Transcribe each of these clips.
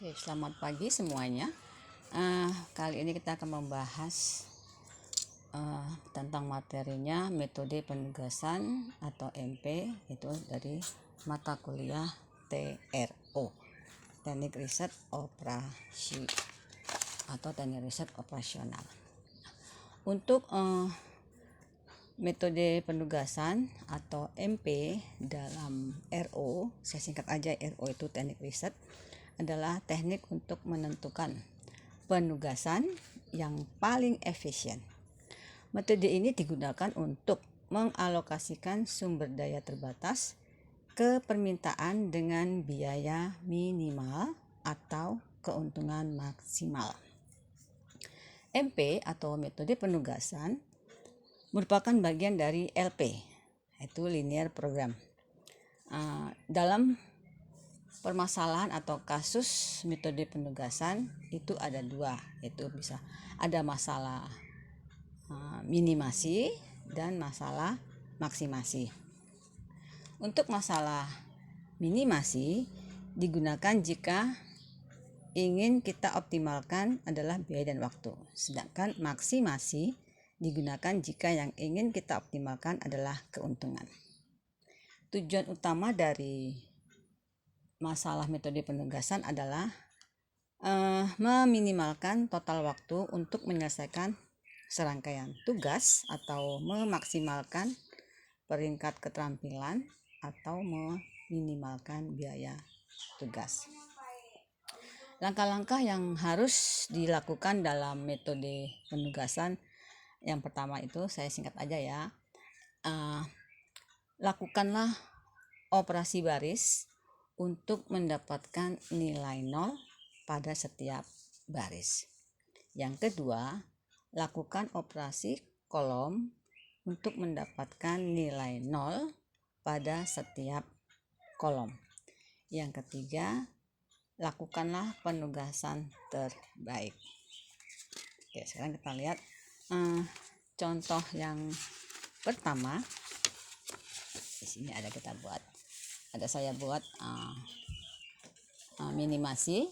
Oke, selamat pagi semuanya. Kali ini kita akan membahas tentang materinya metode penugasan atau MP, itu dari mata kuliah TRO, Teknik Riset Operasi atau Teknik Riset Operasional. Untuk metode penugasan atau MP dalam RO, saya singkat aja RO itu teknik riset, adalah teknik untuk menentukan penugasan yang paling efisien. Metode ini digunakan untuk mengalokasikan sumber daya terbatas ke permintaan dengan biaya minimal atau keuntungan maksimal. MP atau metode penugasan merupakan bagian dari LP, yaitu linear program. Dalam permasalahan atau kasus metode penugasan itu ada dua, yaitu bisa ada masalah minimasi dan masalah maksimasi. Untuk masalah minimasi digunakan jika ingin kita optimalkan adalah biaya dan waktu, sedangkan maksimasi digunakan jika yang ingin kita optimalkan adalah keuntungan. Tujuan utama dari masalah metode penugasan adalah meminimalkan total waktu untuk menyelesaikan serangkaian tugas atau memaksimalkan peringkat keterampilan atau meminimalkan biaya tugas. Langkah-langkah yang harus dilakukan dalam metode penugasan, yang pertama itu saya singkat aja ya, lakukanlah operasi baris untuk mendapatkan nilai 0 pada setiap baris. Yang kedua, lakukan operasi kolom untuk mendapatkan nilai 0 pada setiap kolom. Yang ketiga, lakukanlah penugasan terbaik. Oke, sekarang kita lihat contoh yang pertama. Di sini saya buat minimasi.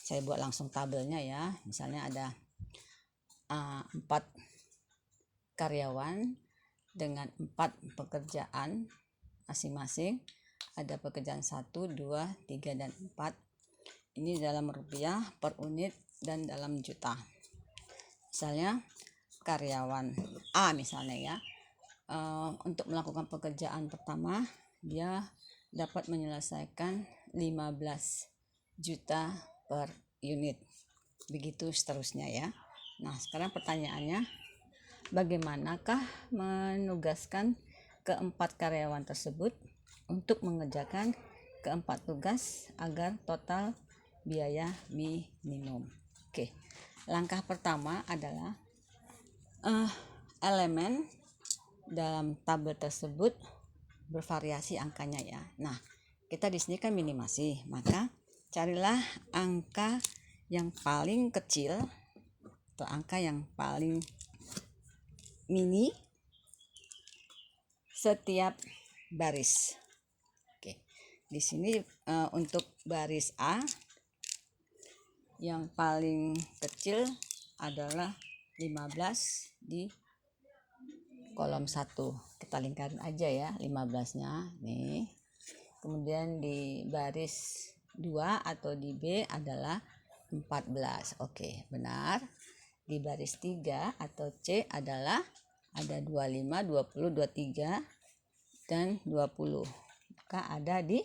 Saya buat langsung tabelnya ya. Misalnya ada 4 karyawan dengan 4 pekerjaan masing-masing. Ada pekerjaan 1, 2, 3, dan 4. Ini dalam rupiah per unit dan dalam juta. Misalnya karyawan A misalnya ya, untuk melakukan pekerjaan pertama dia dapat menyelesaikan 15 juta per unit, begitu seterusnya ya. Nah, sekarang pertanyaannya, bagaimanakah menugaskan keempat karyawan tersebut untuk mengerjakan keempat tugas agar total biaya minimum? Oke, langkah pertama adalah elemen dalam tabel tersebut bervariasi angkanya ya. Nah, kita di sini kan minimasi, maka carilah angka yang paling kecil atau angka yang paling mini setiap baris. Oke, di sini untuk baris A yang paling kecil adalah 15 di kolom 1. Kita lingkarin aja ya 15-nya nih. Kemudian di baris 2 atau di B adalah 14. Oke, benar. Di baris 3 atau C adalah ada 25, 20, 23 dan 20. Maka ada di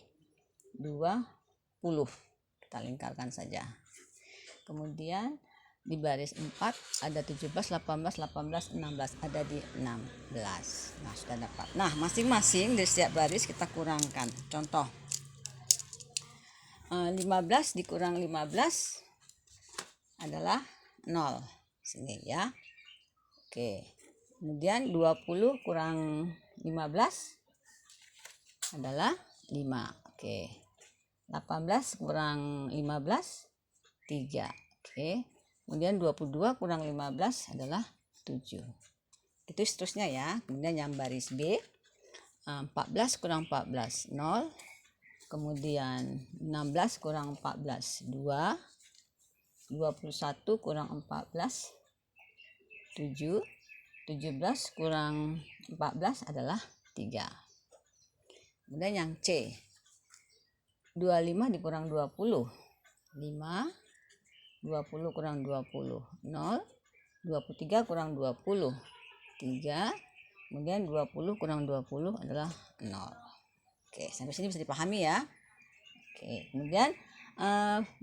20. Kita lingkarkan saja. Kemudian di baris 4 ada 17, 18, 18, 16, ada di 16. Nah, sudah dapat. Nah, masing-masing di setiap baris kita kurangkan. Contoh, 15 dikurang 15 adalah 0. Sini ya. Oke. Kemudian 20 kurang 15 adalah 5. Oke. 18 kurang 15 3. Oke. Kemudian 22 kurang 15 adalah 7. Itu seterusnya ya. Kemudian yang baris B, 14 kurang 14 0. Kemudian 16 kurang 14 2. 21 kurang 14 7. 17 kurang 14 adalah 3. Kemudian yang C, 25 dikurang 20 5. 20 kurang 20 0. 23 kurang 20 3. Kemudian 20 kurang 20 adalah 0. Oke, sampai sini bisa dipahami ya. Oke, kemudian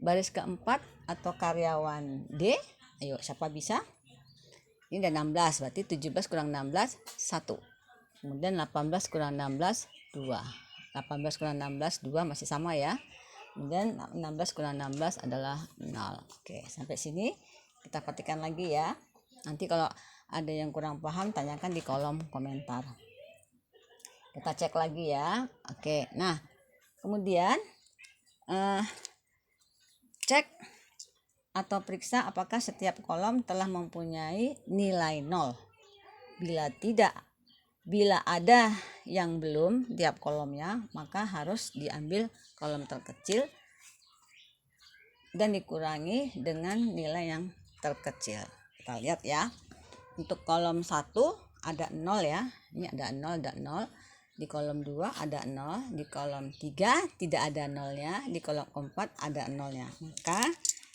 baris keempat atau karyawan D. Ayo, siapa bisa? Ini ada 16, berarti 17 kurang 16 1. Kemudian 18 kurang 16 2. 18 kurang 16 2 masih sama ya. Kemudian 16 kurang 16 adalah 0. Oke, sampai sini kita petikan lagi ya. Nanti kalau ada yang kurang paham tanyakan di kolom komentar. Kita cek lagi ya. Oke, nah kemudian cek atau periksa apakah setiap kolom telah mempunyai nilai 0. Bila ada yang belum tiap kolomnya, maka harus diambil kolom terkecil dan dikurangi dengan nilai yang terkecil. Kita lihat ya. Untuk kolom 1 ada 0 ya. Ini ada 0, ada 0. Di kolom 2 ada 0, di kolom 3 tidak ada 0-nya, di kolom 4 ada 0-nya. Maka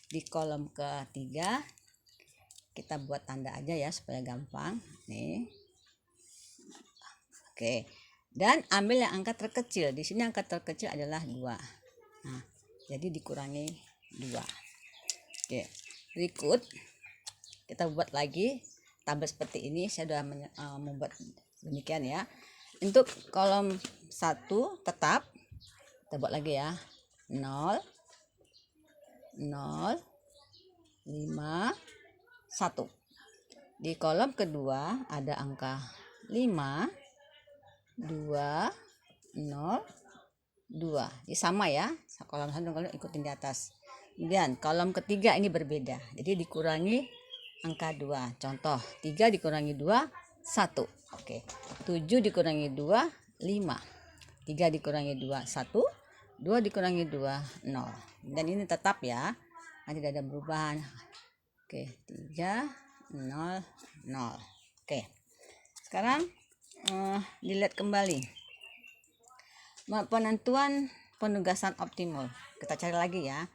di kolom ketiga kita buat tanda aja ya supaya gampang. Nih. Oke. Dan ambil yang angka terkecil. Di sini angka terkecil adalah 2. Nah, jadi dikurangi 2. Oke. Berikut kita buat lagi tabel seperti ini. Saya sudah membuat demikian ya. Untuk kolom 1 tetap kita buat lagi ya. 0 0 5 1. Di kolom kedua ada angka 5 2 0 2. Ini sama ya. Kolom 1 dan kolom ikutin di atas. Kemudian kolom ketiga ini berbeda. Jadi dikurangi angka 2. Contoh 3 dikurangi 2 1. Oke. 7 dikurangi 2 5. 3 dikurangi 2 1. 2 dikurangi 2 0. Dan ini tetap ya. Tidak ada perubahan. Oke, 3 0 0. Oke. Sekarang dilihat kembali. Penentuan penugasan optimal. Kita cari lagi ya.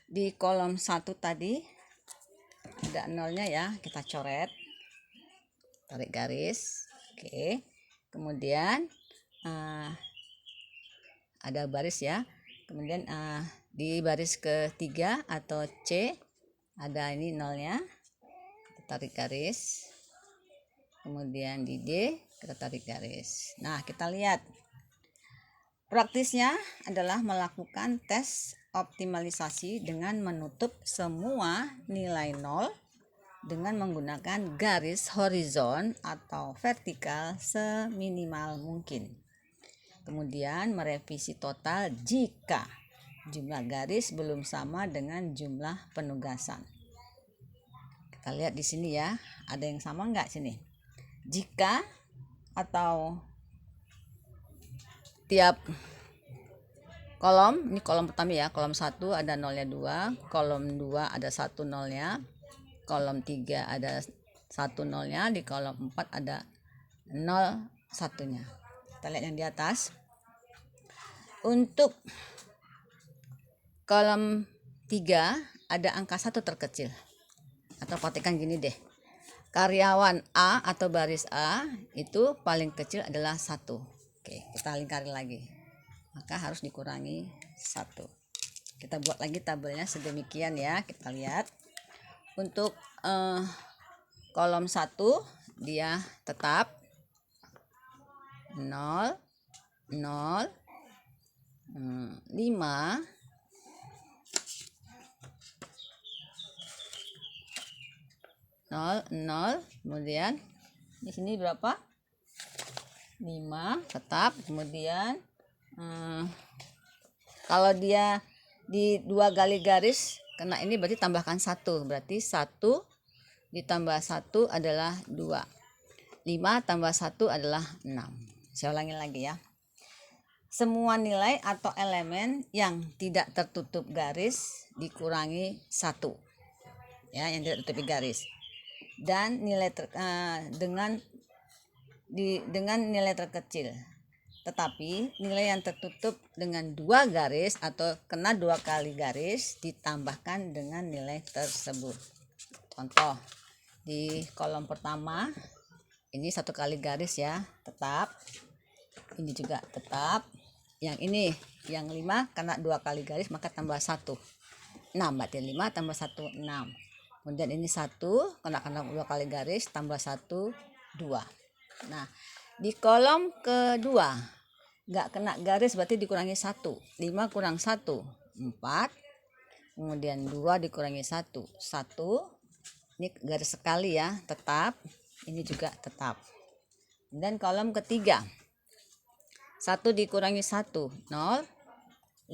Di kolom 1 tadi ada 0-nya ya, kita coret. Tarik garis. Oke. Kemudian ada baris ya. Kemudian di baris ketiga atau C ada ini 0-nya. Kita tarik garis. Kemudian di D kita tarik garis. Nah, kita lihat. Praktisnya adalah melakukan tes optimalisasi dengan menutup semua nilai 0 dengan menggunakan garis horizon atau vertikal seminimal mungkin. Kemudian merevisi total jika jumlah garis belum sama dengan jumlah penugasan. Kita lihat di sini ya, ada yang sama nggak sini? Jika atau tiap kolom, ini kolom pertama ya, kolom 1 ada 0-nya 2, kolom 2 ada 1 0-nya, kolom 3 ada 1 0-nya, di kolom 4 ada 0 1-nya. Kita lihat yang di atas. Untuk kolom 3 ada angka 1 terkecil. Atau patikan gini deh. Karyawan A atau baris A itu paling kecil adalah 1. Oke, kita lingkari lagi. Maka harus dikurangi 1. Kita buat lagi tabelnya sedemikian ya. Kita lihat. Untuk kolom 1 dia tetap 0 0 5 0 0. Kemudian di sini berapa? 5 tetap. Kemudian kalau dia di 2 kali garis kena ini berarti tambahkan 1. Berarti 1 ditambah 1 adalah 2. 5 tambah 1 adalah 6. Saya ulangi lagi ya. semua nilai atau elemen yang tidak tertutup garis dikurangi 1, ya, yang tidak tertutup garis, dan dengan nilai terkecil. Tetapi nilai yang tertutup dengan 2 garis atau kena 2 kali garis ditambahkan dengan nilai tersebut. Contoh di kolom pertama ini 1 kali garis ya, tetap. Ini juga tetap. Yang ini yang 5 kena 2 kali garis maka tambah 1, 6, berarti 5 tambah 1, 6. Kemudian ini 1 kena 2 kali garis tambah 1, 2. Nah, di kolom kedua nggak kena garis berarti dikurangi 1. 5 kurang 1, 4. Kemudian 2 dikurangi 1, 1. Ini garis sekali ya, tetap. Ini juga tetap. Dan kolom ketiga 1 dikurangi 1, 0. 5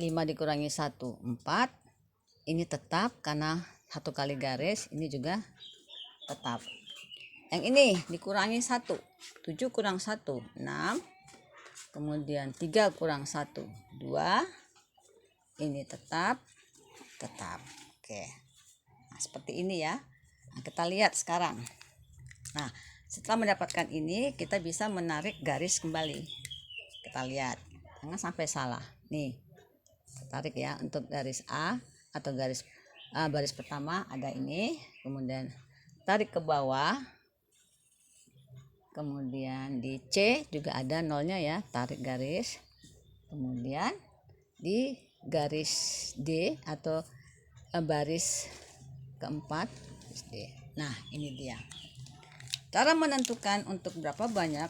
dikurangi 1, 4. Ini tetap karena 1 kali garis. Ini juga tetap. Yang ini dikurangi 1, 7 kurang 1, 6. Kemudian 3 kurang 1, 2. Ini tetap. Oke. Nah, seperti ini ya. Nah, kita lihat sekarang. Nah, setelah mendapatkan ini kita bisa menarik garis kembali. Kita lihat, jangan sampai salah. Nih, tarik ya untuk garis A atau baris pertama ada ini, kemudian tarik ke bawah. Kemudian di C juga ada nolnya ya, tarik garis. Kemudian di garis D atau baris keempat D. Nah, ini dia. Cara menentukan untuk berapa banyak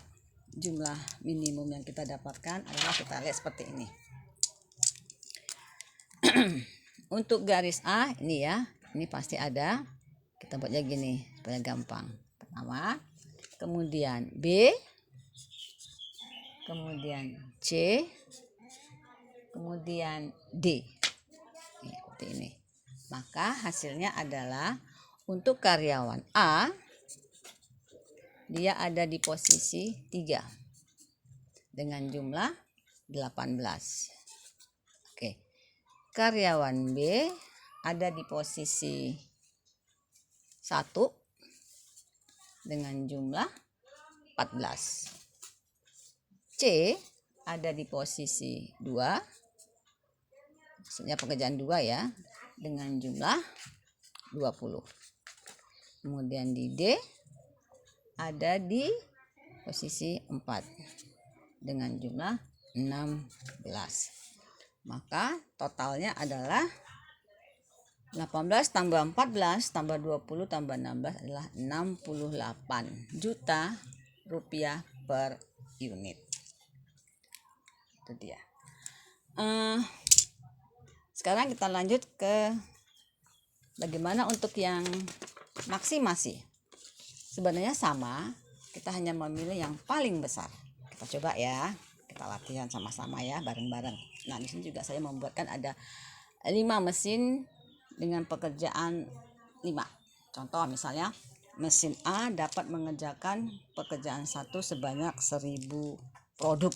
jumlah minimum yang kita dapatkan adalah kita lihat seperti ini. Untuk garis A ini ya, ini pasti ada. Kita buatnya gini supaya gampang. Pertama, kemudian B, kemudian C, kemudian D. Ini, seperti ini. Maka hasilnya adalah untuk karyawan A dia ada di posisi 3 dengan jumlah 18. Oke. Karyawan B ada di posisi 1 dengan jumlah 14. C ada di posisi 2, maksudnya pekerjaan 2 ya, dengan jumlah 20. Kemudian di D ada di posisi 4 dengan jumlah 16. Maka totalnya adalah 18 tambah 14 tambah 20 tambah 16 adalah 68 juta rupiah per unit. Itu dia. Sekarang kita lanjut ke bagaimana untuk yang maksimasi. Sebenarnya sama, kita hanya memilih yang paling besar. Kita coba ya, kita latihan sama-sama ya, bareng-bareng. Nah, di sini juga saya membuatkan ada 5 mesin dengan pekerjaan 5. Contoh misalnya, mesin A dapat mengerjakan pekerjaan 1 sebanyak 1000 produk.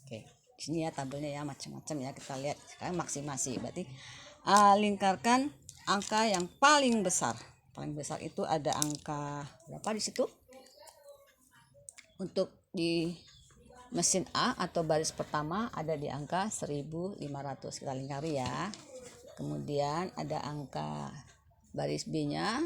Oke, di sini ya tabelnya ya, macam-macam ya, kita lihat. Sekarang maksimasi, berarti lingkarkan angka yang paling besar. Paling besar itu ada angka berapa di situ? Untuk di mesin A atau baris pertama ada di angka 1500. Kita lingkari ya. Kemudian ada angka baris B-nya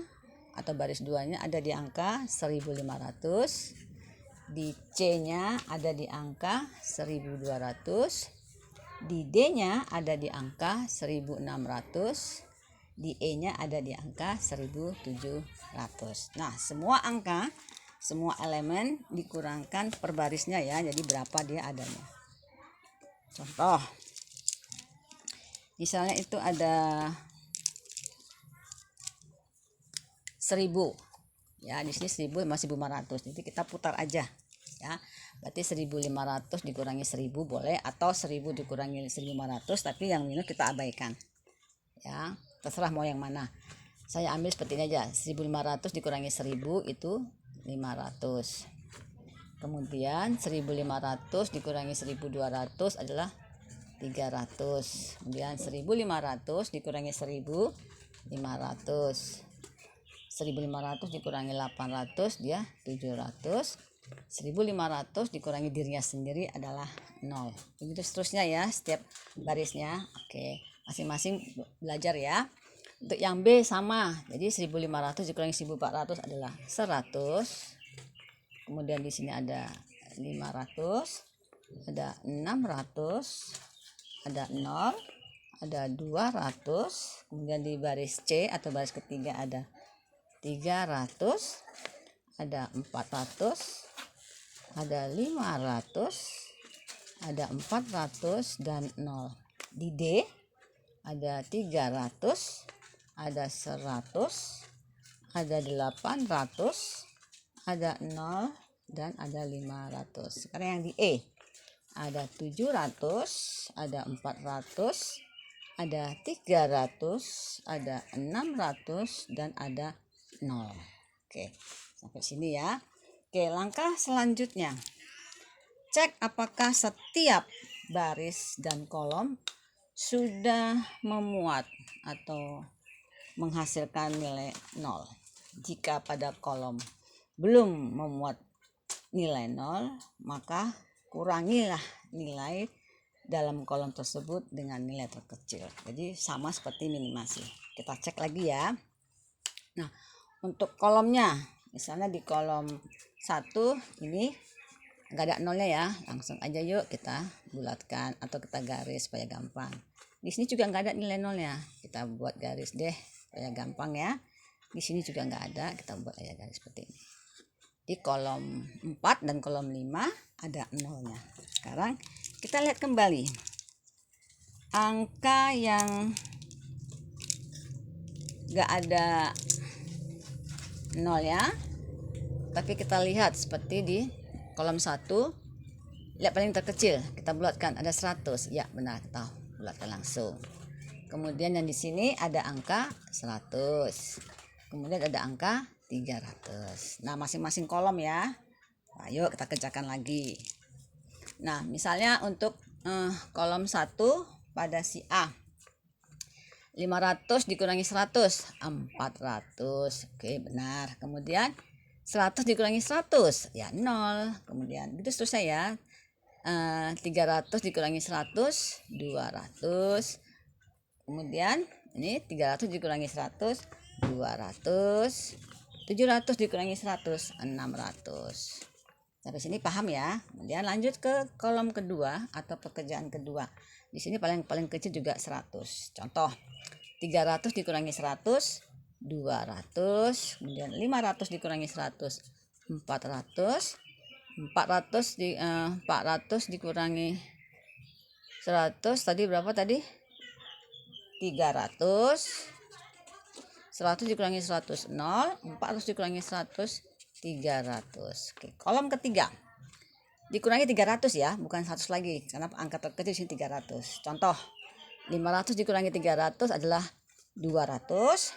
atau baris 2-nya ada di angka 1500. Di C-nya ada di angka 1200. Di D-nya ada di angka 1600. Di E-nya ada di angka 1700. Nah, semua angka, semua elemen dikurangkan per barisnya ya. Jadi berapa dia adanya. Contoh. Misalnya itu ada 1000. Ya, di sini 1000 masih 1500. Jadi kita putar aja ya. Berarti 1500 dikurangi 1000 boleh, atau 1000 dikurangi 1500, tapi yang minus kita abaikan. Ya, terserah mau yang mana. Saya ambil seperti ini aja. 1500 dikurangi 1000 itu 500. Kemudian 1.500 dikurangi 1.200 adalah 300. Kemudian 1.500 dikurangi 1.500. 1.500 dikurangi 800 dia 700. 1.500 dikurangi dirinya sendiri adalah 0. Begitu seterusnya ya, setiap barisnya. Oke, masing-masing belajar ya. Untuk yang B sama. Jadi 1.500 dikurangi 1.400 adalah 100. Kemudian di sini ada 500, ada 600, ada 0, ada 200. Kemudian di baris C atau baris ketiga ada 300, ada 400, ada 500, ada 400 dan 0. Di D ada 300, ada 100, ada 800, ada 0 dan ada 500. Sekarang yang di E ada 700, ada 400, ada 300, ada 600 dan ada 0. Oke, sampai sini ya. Oke, langkah selanjutnya, cek apakah setiap baris dan kolom sudah memuat atau menghasilkan nilai 0. Jika pada kolom belum memuat nilai 0, maka kurangilah nilai dalam kolom tersebut dengan nilai terkecil. Jadi sama seperti minimasi. Kita cek lagi ya. Nah, untuk kolomnya, misalnya di kolom 1 ini nggak ada nolnya ya, langsung aja yuk kita bulatkan atau kita garis supaya gampang. Di sini juga nggak ada nilai nolnya, kita buat garis deh supaya gampang ya. Di sini juga nggak ada, kita buat aja garis seperti ini. Di kolom 4 dan kolom 5 ada nolnya. Sekarang kita lihat kembali angka yang nggak ada nol ya, tapi kita lihat seperti di kolom 1, lihat paling terkecil, kita bulatkan ada 100. Ya benar, kita bulatkan langsung. Kemudian yang di sini ada angka 100, kemudian ada angka 300. Nah, masing-masing kolom ya. Ayo kita kerjakan lagi. Nah, misalnya untuk kolom 1 pada si A, 500 dikurangi 100, 400. Oke, benar. Kemudian 100 dikurangi 100, ya 0. Kemudian gitu seterusnya ya. 300 dikurangi 100, 200. Kemudian ini 300 dikurangi 100, 200. 700 dikurangi 100, 600. Sampai sini paham ya. Kemudian lanjut ke kolom kedua atau pekerjaan kedua. Di sini paling kecil juga 100. Contoh, 300 dikurangi 100, 200. Kemudian 500 dikurangi 100, 400. 400 dikurangi 100 tadi berapa tadi? 300. 100 dikurangi 100, 0. 400 dikurangi 100, 300. Oke, kolom ketiga dikurangi 300 ya, bukan 100 lagi karena angka terkecil di sini 300. Contoh, 500 dikurangi 300 adalah 200.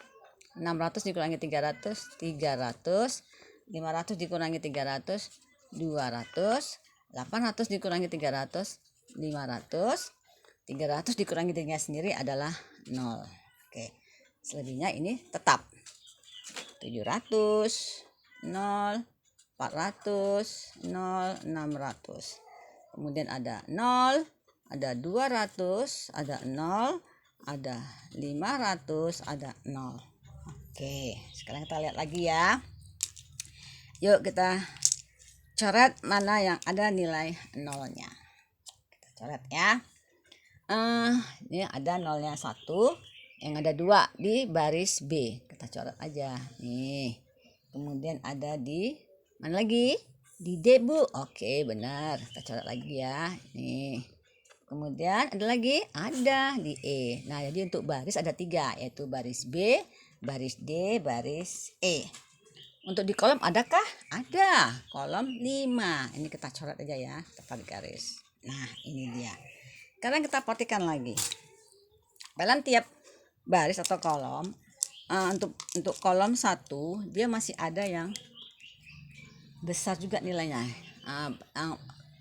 600 dikurangi 300, 300. 500 dikurangi 300, 200. 800 dikurangi 300, 500. 300 dikurangi dirinya sendiri adalah 0. Oke, selebihnya ini tetap 700, 0, 400, 0, 600. Kemudian ada 0, ada 200, ada 0, ada 500, ada 0. Oke, sekarang kita lihat lagi ya. Yuk kita coret mana yang ada nilai nolnya. Kita coret ya. Ini ada nolnya 1, yang ada 2 di baris B. Kita coret aja nih. Kemudian ada di mana lagi? Di D, Bu. Oke, benar. Kita coret lagi ya. Nih. Kemudian ada lagi? Ada di E. Nah, jadi untuk baris ada 3, yaitu baris B, baris D, baris E. Untuk di kolom adakah? Ada. Kolom 5. Ini kita coret aja ya. Kita tarik garis. Nah, ini dia. Sekarang kita perhatikan lagi. Dalam tiap baris atau kolom, untuk kolom 1 dia masih ada yang besar juga nilainya.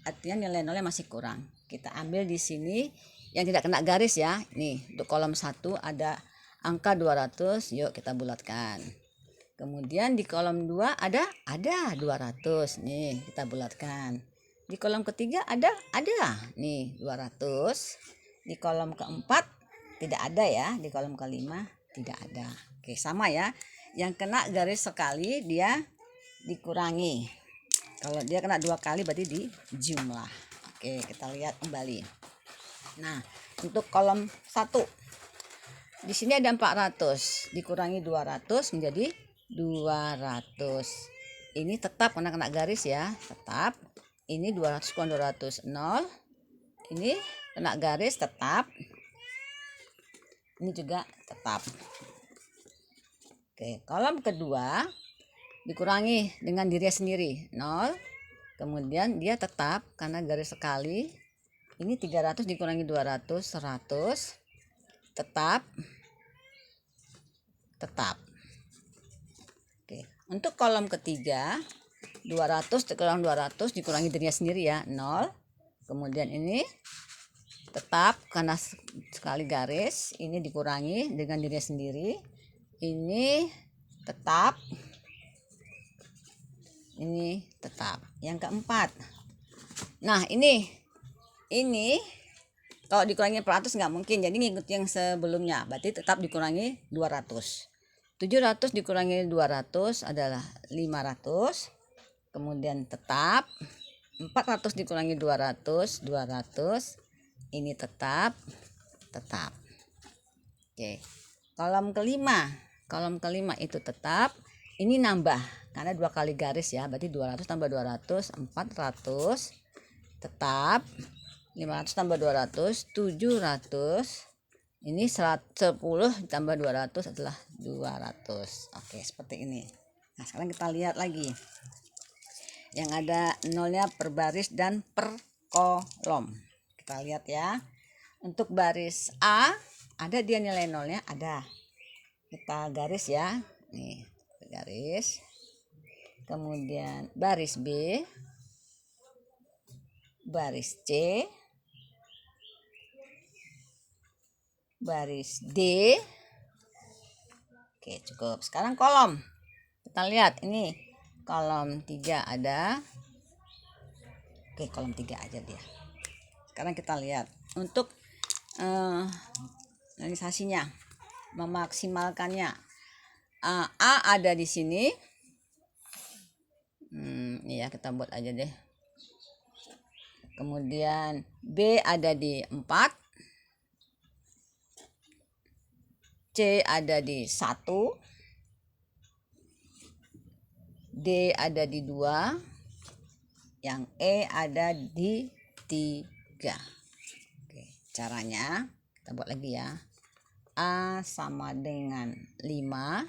Artinya nilai nolnya masih kurang. Kita ambil di sini yang tidak kena garis ya. Nih, untuk kolom 1 ada angka 200, yuk kita bulatkan. Kemudian di kolom 2 ada 200. Nih, kita bulatkan. Di kolom ketiga ada nih 200. Di kolom keempat tidak ada ya, di kolom kelima tidak ada. Oke, sama ya. Yang kena garis sekali dia dikurangi. Kalau dia kena 2 kali berarti di jumlah. Oke, kita lihat kembali. Nah, untuk kolom 1 di sini ada 400, dikurangi 200 menjadi 200. Ini tetap karena kena garis ya, tetap. Ini 200 kurang 200 0. Ini kena garis tetap. Ini juga tetap. Oke, kolom kedua dikurangi dengan dirinya sendiri 0. Kemudian dia tetap karena garis sekali. Ini 300 dikurangi 200 100. Tetap. Oke, untuk kolom ketiga 200 kurang 200 dikurangi dirinya sendiri ya 0. Kemudian ini tetap karena sekali garis. Ini dikurangi dengan dirinya sendiri. Ini tetap. Ini tetap. Yang keempat, nah ini kalau dikurangi 400 nggak mungkin, jadi ngikut yang sebelumnya, berarti tetap dikurangi 200. 700 dikurangi 200 adalah 500. Kemudian tetap. 400 dikurangi 200 200. Ini tetap. Oke, kolom kelima itu tetap. Ini nambah karena 2 kali garis ya, berarti 200 tambah 200 400. Tetap. 500 tambah 200 700. Ini 10 tambah 200 adalah 200. Oke, seperti ini. Nah, sekarang kita lihat lagi yang ada nolnya per baris dan per kolom. Kita lihat ya. Untuk baris A ada dia nilai nolnya, ada. Kita garis ya. Nih, garis. Kemudian baris B, baris C, baris D. Oke, cukup. Sekarang kolom. Kita lihat ini kolom 3 ada. Oke, kolom 3 aja dia. Sekarang kita lihat untuk organisasinya, memaksimalkannya. A ada di sini. Ini ya, kita buat aja deh. Kemudian B ada di 4. C ada di 1. D ada di 2. Yang E ada di 3. Oke, caranya kita buat lagi ya. A sama dengan 5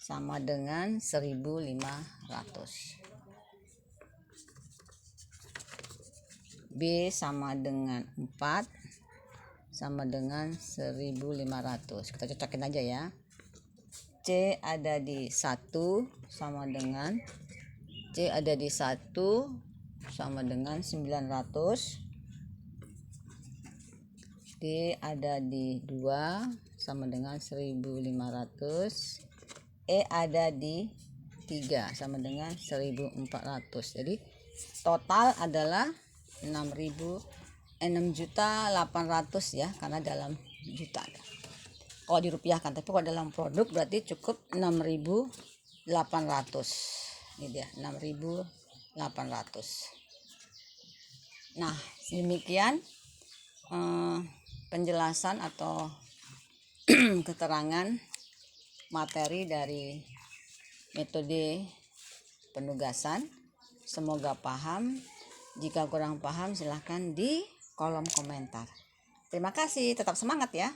sama dengan 1500. B sama dengan 4 sama dengan 1500. Kita cocokin aja ya. C ada di 1 sama dengan C ada di 1 sama dengan 900. D ada di 2 sama dengan 1500. E ada di 3 sama dengan 1400. Jadi total adalah 6.800 ya, karena dalam juta kalau dirupiahkan. Tapi kalau dalam produk berarti cukup 6.800. Ini dia 6.800. Nah, demikian penjelasan atau keterangan materi dari metode penugasan. Semoga paham. Jika kurang paham silahkan di kolom komentar. Terima kasih, tetap semangat ya.